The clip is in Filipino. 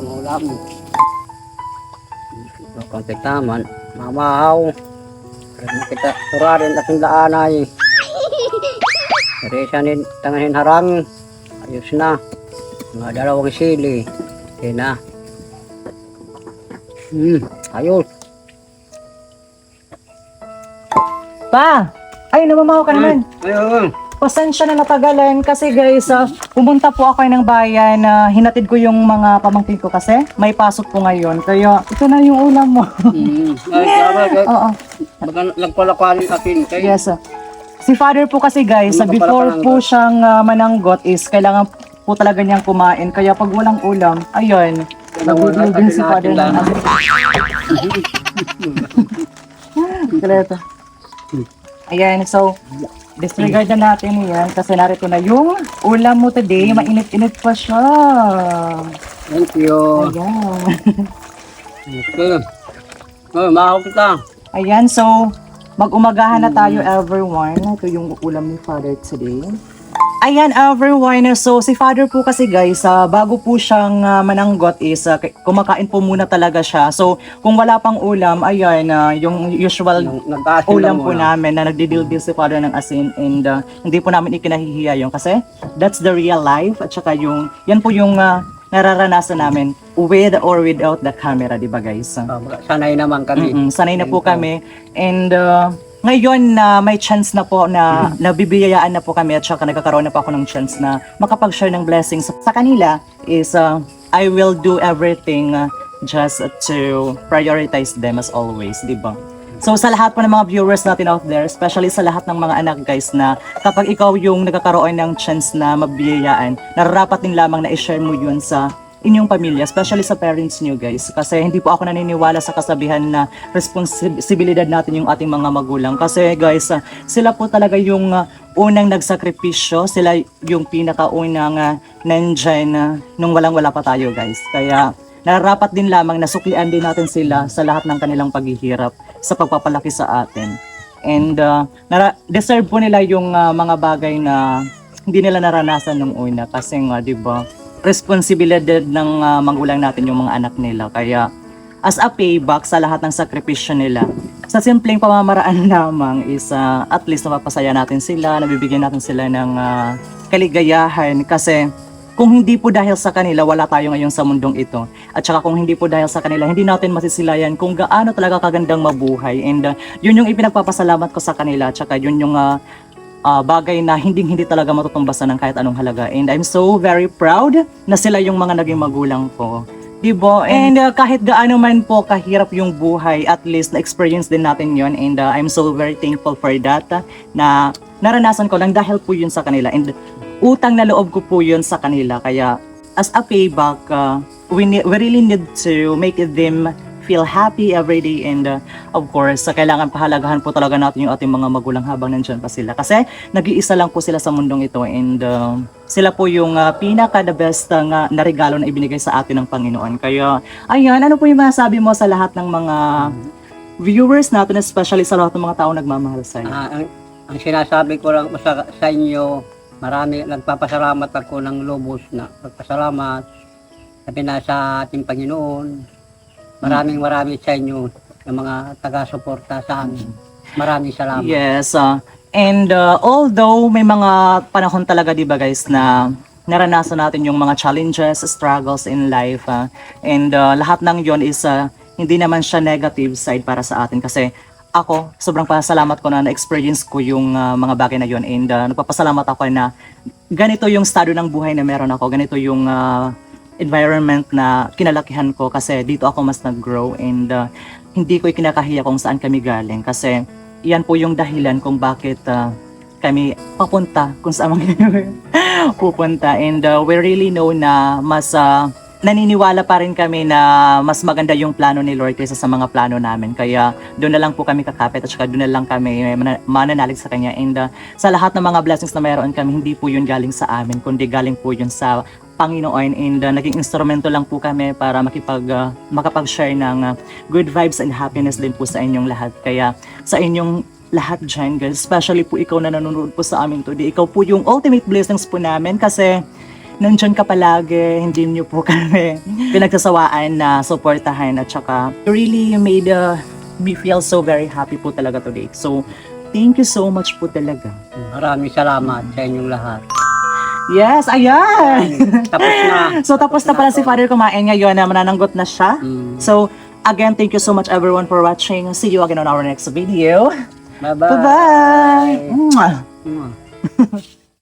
ulam. Kontek taman, mamahaw. Karena kita turarin ating laanay. Resanin tanganin harang. Ayos na. Mga dalawang sili. Okay na. Ayos. Pa! Ay, namamaw ka naman. Ayun. Pasensya na natagalan kasi guys, pumunta po ako ng bayan na hinatid ko yung mga pamangkin ko kasi may pasok po ngayon. Kaya ito na yung ulam mo. Ay, kaya Oo. baga nagpalakwalin atin. Yes. Si father po kasi guys, Ano ka pala before pananggot? po siyang mananggot is kailangan po talaga niyang kumain. Kaya pag walang ulam, ayun, nagbibil din si father ng ano. Kaleta. Ayan, so disregard na natin yan kasi narito na yung ulam mo today. Mainit-init pa siya. Thank you. Ayan. Okay. Oh, mahaw kita. Ayan, so mag-umagahan na tayo everyone. Ito yung ulam ni Father today. Ayan everyone, so si Father po kasi guys, bago po siyang mananggot is kumakain po muna talaga siya. So kung wala pang ulam, ayan, yung usual Nag-asin ulam lang po muna. namin na nagdidilbil si Father ng asin and hindi po namin ikinahihiya yun kasi that's the real life at saka yung, yan po yung nararanasan namin with or without the camera, di ba guys? Sanay naman kami. Sanay na po kami and ngayon na may chance na po na nabibiyayaan na po kami at saka nagkakaroon na po ako ng chance na makapag-share ng blessings sa kanila is I will do everything just to prioritize them as always, di ba? So sa lahat po ng mga viewers natin out there, especially sa lahat ng mga anak guys na kapag ikaw yung nagkakaroon ng chance na mabiyayaan, nararapat din lamang na i-share mo yun sa inyong pamilya, especially sa parents nyo guys. Kasi hindi po ako naniniwala sa kasabihan na responsibilidad natin yung ating mga magulang. Kasi guys, sila po talaga yung unang nagsakripisyo, sila yung pinakaunang nandyan nung walang-wala pa tayo guys. Kaya nararapat din lamang na suklian din natin sila sa lahat ng kanilang paghihirap sa pagpapalaki sa atin. And deserve po nila yung mga bagay na hindi nila naranasan nung una. Kasi nga, di ba, responsibilidad ng magulang natin yung mga anak nila. Kaya as a payback sa lahat ng sakripisyo nila, sa simpleng pamamaraan lamang is at least napapasaya natin sila, nabibigyan natin sila ng kaligayahan. Kasi kung hindi po dahil sa kanila, wala tayo ngayon sa mundong ito. At saka kung hindi po dahil sa kanila, hindi natin masisilayan kung gaano talaga kagandang mabuhay. And yun yung ipinagpapasalamat ko sa kanila. At saka yun yung bagay na hindi talaga matutumbasan ng kahit anong halaga. And I'm so very proud na sila yung mga naging magulang ko. Diba? And kahit gaano man po kahirap yung buhay, at least na-experience din natin yon. And I'm so very thankful for that na naranasan ko lang dahil po yun sa kanila. And utang na loob ko po yun sa kanila. Kaya as a payback, we really need to make them feel happy every day. And of course, kailangan pahalagahan po talaga natin yung ating mga magulang habang nandyan pa sila. Kasi nag-iisa lang po sila sa mundong ito. And sila po yung pinaka-the best na regalo na ibinigay sa atin ng Panginoon. Kaya, ayan, ano po yung masasabi mo sa lahat ng mga viewers natin, especially sa lahat ng mga tao nagmamahal sa iyo? Ang sinasabi ko lang sa inyo, marami nagpapasalamat ako ng lubos na pagpasalamat. Sabi na sa ating Panginoon, maraming sa inyo ng mga taga-suporta sa amin. Maraming salamat. Yes, and although may mga panahon talaga, di ba guys, na naranasan natin yung mga challenges, struggles in life, and lahat ng yon is hindi naman siya negative side para sa atin. Kasi ako, sobrang pasalamat ko na na-experience ko yung mga bagay na yon. And nagpapasalamat ako na ganito yung estado ng buhay na meron ako. Ganito yung environment na kinalakihan ko kasi dito ako mas nag-grow. And hindi ko ikinakahiya kung saan kami galing. Kasi yan po yung dahilan kung bakit kami papunta kung saan kami pupunta. And we really know na mas naniniwala pa rin kami na mas maganda yung plano ni Lord kaysa sa mga plano namin. Kaya doon na lang po kami kakapit at saka doon na lang kami mananalig sa Kanya. And sa lahat ng mga blessings na mayroon kami, hindi po yun galing sa amin, kundi galing po yun sa Panginoon. And naging instrumento lang po kami para makapag-share ng good vibes and happiness din po sa inyong lahat. Kaya sa inyong lahat dyan, guys, especially po ikaw na nanonood po sa amin today, ikaw po yung ultimate blessings po namin kasi nandyan ka palagi, hindi niyo po kami pinagsasawaan na suportahan at saka you really made me feel so very happy po talaga today. So, thank you so much po talaga. Maraming salamat sa inyong lahat. Yes, ayan! Tapos na. So, tapos na pala si Father kumain ngayon na manananggot na siya. Mm. So, again, thank you so much everyone for watching. See you again on our next video. Bye-bye. Bye-bye! Mwah. Mwah.